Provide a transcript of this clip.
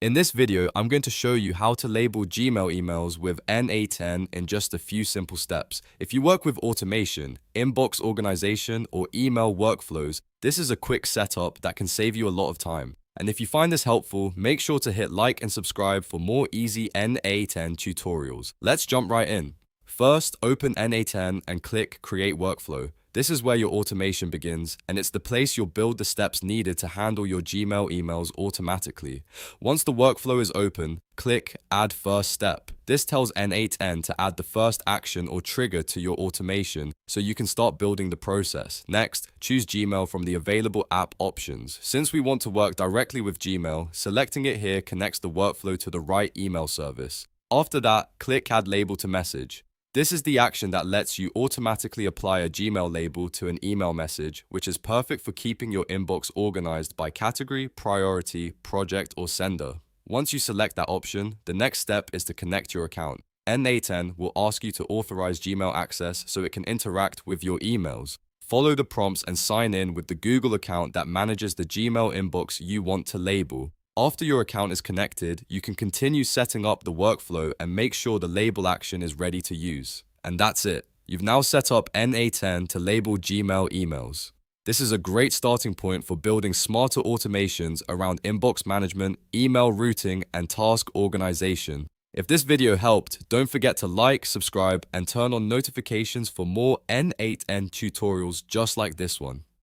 In this video, I'm going to show you how to label Gmail emails with N8N in just a few simple steps. If you work with automation, inbox organization, or email workflows, this is a quick setup that can save you a lot of time. And if you find this helpful, make sure to hit like and subscribe for more easy N8N tutorials. Let's jump right in. First, open N8N and click Create Workflow. This is where your automation begins, and it's the place you'll build the steps needed to handle your Gmail emails automatically. Once the workflow is open, click Add First Step. This tells N8N to add the first action or trigger to your automation so you can start building the process. Next, choose Gmail from the available app options. Since we want to work directly with Gmail, selecting it here connects the workflow to the right email service. After that, click Add Label to Message. This is the action that lets you automatically apply a Gmail label to an email message, which is perfect for keeping your inbox organized by category, priority, project, or sender. Once you select that option, the next step is to connect your account. N8N will ask you to authorize Gmail access so it can interact with your emails. Follow the prompts and sign in with the Google account that manages the Gmail inbox you want to label. After your account is connected, you can continue setting up the workflow and make sure the label action is ready to use. And that's it. You've now set up N8N to label Gmail emails. This is a great starting point for building smarter automations around inbox management, email routing, and task organization. If this video helped, don't forget to like, subscribe, and turn on notifications for more N8N tutorials just like this one.